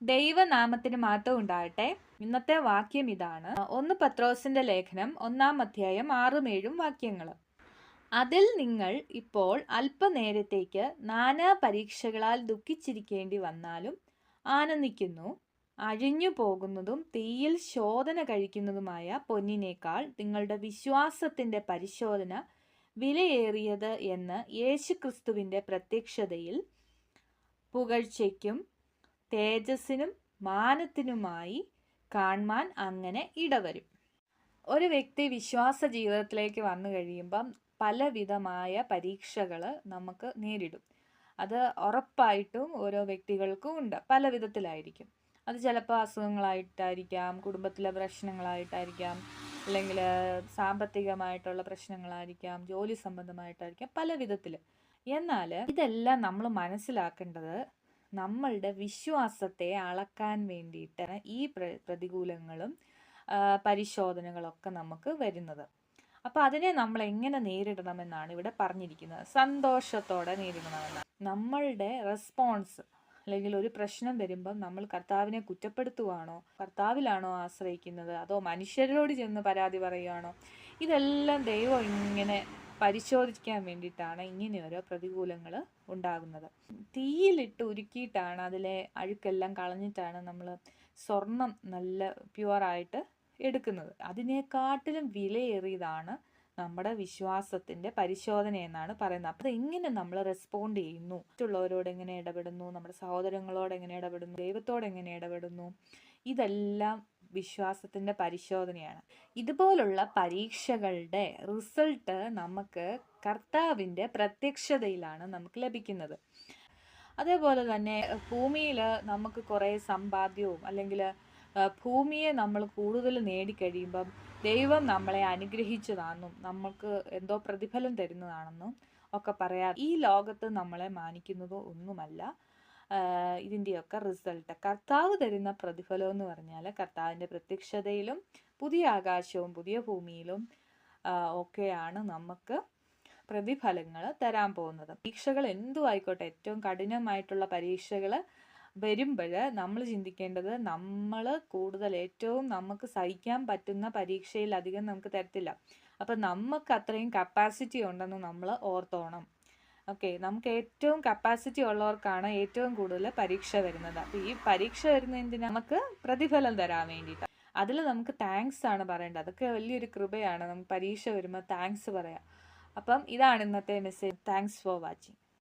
ദൈവനാമത്തിന് മഹത്വം ഉണ്ടാകട്ടെ. ഇന്നത്തെ വാക്യം ഇതാണ്. 1 പത്രോസിന്റെ ലേഖനം 1-ാം അധ്യായം 6-7 വാക്യങ്ങൾ. അതിൽ നിങ്ങൾ ഇപ്പോൾ അല്പനേരത്തേക്ക് നാനാ പരീക്ഷകളാൽ ദുഃഖിച്ചിരിക്കേണ്ടി വന്നാലും ആനന്ദിക്കുന്നു. അഴിഞ്ഞു പോകുന്നതും തീയിൽ ശോധന കഴിക്കുന്നതുമായ പൊന്നിനേക്കാൾ നിങ്ങളുടെ വിശ്വാസത്തിന്റെ പരിശോധന വിലയേറിയത് എന്ന് യേശുക്രിസ്തുവിന്റെ പ്രത്യക്ഷതയിൽ പുകഴ്ചയ്ക്കും തേജസ്സിനും മാനത്തിനുമായി കാണുവാൻ അങ്ങനെ ഇടവരും. ഒരു വ്യക്തി വിശ്വാസ ജീവിതത്തിലേക്ക് വന്നു കഴിയുമ്പം പലവിധമായ പരീക്ഷകൾ നമുക്ക് നേരിടും. അത് ഉറപ്പായിട്ടും ഓരോ വ്യക്തികൾക്കും ഉണ്ട്, പല വിധത്തിലായിരിക്കും. അത് ചിലപ്പോൾ അസുഖങ്ങളായിട്ടായിരിക്കാം, കുടുംബത്തിലെ പ്രശ്നങ്ങളായിട്ടായിരിക്കാം, അല്ലെങ്കിൽ സാമ്പത്തികമായിട്ടുള്ള പ്രശ്നങ്ങളായിരിക്കാം, ജോലി സംബന്ധമായിട്ടായിരിക്കാം, പല വിധത്തിൽ. എന്നാൽ ഇതെല്ലാം നമ്മൾ മനസ്സിലാക്കേണ്ടത് നമ്മളുടെ വിശ്വാസത്തെ അളക്കാൻ വേണ്ടിയിട്ടാണ് ഈ പ്രതികൂലങ്ങളും പരിശോധനകളൊക്കെ നമുക്ക് വരുന്നത്. അപ്പോൾ അതിനെ നമ്മൾ എങ്ങനെ നേരിടണമെന്നാണ് ഇവിടെ പറഞ്ഞിരിക്കുന്നത്. സന്തോഷത്തോടെ നേരിടണമെന്നാണ്. നമ്മളുടെ റെസ്പോൺസ്, അല്ലെങ്കിൽ ഒരു പ്രശ്നം വരുമ്പം നമ്മൾ കർത്താവിനെ കുറ്റപ്പെടുത്തുവാണോ, കർത്താവിലാണോ ആശ്രയിക്കുന്നത്, അതോ മനുഷ്യരോട് ചെന്ന് പരാതി പറയുകയാണോ? ഇതെല്ലാം ദൈവം ഇങ്ങനെ പരിശോധിക്കാൻ വേണ്ടിയിട്ടാണ് ഇങ്ങനെ ഓരോ പ്രതികൂലങ്ങൾ ഉണ്ടാകുന്നത്. തീയിലിട്ട് ഉരുക്കിയിട്ടാണ് അതിലെ അഴുക്കെല്ലാം കളഞ്ഞിട്ടാണ് നമ്മൾ സ്വർണം നല്ല പ്യുവറായിട്ട് എടുക്കുന്നത്. അതിനെക്കാട്ടിലും വിലയേറിയതാണ് നമ്മുടെ വിശ്വാസത്തിന്റെ പരിശോധന എന്നാണ് പറയുന്നത്. അപ്പോൾ എങ്ങനെ നമ്മൾ റെസ്പോണ്ട് ചെയ്യുന്നു, മറ്റുള്ളവരോട് എങ്ങനെ ഇടപെടുന്നു, നമ്മുടെ സഹോദരങ്ങളോട് എങ്ങനെ ഇടപെടുന്നു, ദൈവത്തോട് എങ്ങനെ ഇടപെടുന്നു, ഇതെല്ലാം വിശ്വാസത്തിന്റെ പരിശോധനയാണ്. ഇതുപോലുള്ള പരീക്ഷകളുടെ റിസൾട്ട് നമുക്ക് കർത്താവിൻ്റെ പ്രത്യക്ഷതയിലാണ് നമുക്ക് ലഭിക്കുന്നത്. അതേപോലെ തന്നെ ഭൂമിയിൽ നമുക്ക് കുറേ സമ്പാദ്യവും അല്ലെങ്കിൽ ഭൂമിയെ നമ്മൾ കൂടുതൽ നേടിക്കഴിയുമ്പം ദൈവം നമ്മളെ അനുഗ്രഹിച്ചതാണെന്നും നമുക്ക് എന്തോ പ്രതിഫലം തരുന്നതാണെന്നും ഒക്കെ പറയാം. ഈ ലോകത്ത് നമ്മളെ മാനിക്കുന്നതോ ഒന്നുമല്ല. ഇതിൻ്റെയൊക്കെ റിസൾട്ട് കർത്താവ് തരുന്ന പ്രതിഫലം എന്ന് പറഞ്ഞാൽ കർത്താവിൻ്റെ പ്രത്യക്ഷതയിലും പുതിയ ആകാശവും പുതിയ ഭൂമിയിലും ഒക്കെയാണ് നമുക്ക് പ്രതിഫലങ്ങൾ തരാൻ പോകുന്നത്. പരീക്ഷകൾ എന്തും ആയിക്കോട്ടെ, ഏറ്റവും കഠിനമായിട്ടുള്ള പരീക്ഷകൾ വരുമ്പോൾ നമ്മൾ ചിന്തിക്കേണ്ടത് നമ്മൾ കൂടുതൽ ഏറ്റവും നമുക്ക് സഹിക്കാൻ പറ്റുന്ന പരീക്ഷയിൽ അധികം നമുക്ക് തരത്തില്ല. അപ്പം നമുക്ക് അത്രയും കപ്പാസിറ്റി ഉണ്ടെന്ന് നമ്മൾ ഓർത്തോണം. ഓക്കെ, നമുക്ക് ഏറ്റവും കപ്പാസിറ്റി ഉള്ളവർക്കാണ് ഏറ്റവും കൂടുതൽ പരീക്ഷ വരുന്നത്. അപ്പോൾ ഈ പരീക്ഷ വരുന്നതിന് നമുക്ക് പ്രതിഫലം തരാൻ വേണ്ടിയിട്ട് അതിൽ നമുക്ക് താങ്ക്സ് ആണ് പറയേണ്ടത്. അതൊക്കെ വലിയൊരു കൃപയാണ്. നമുക്ക് പരീക്ഷ വരുമ്പോൾ താങ്ക്സ് പറയാം. അപ്പം ഇതാണ് ഇന്നത്തെ മെസ്സേജ്. Thanks for watching.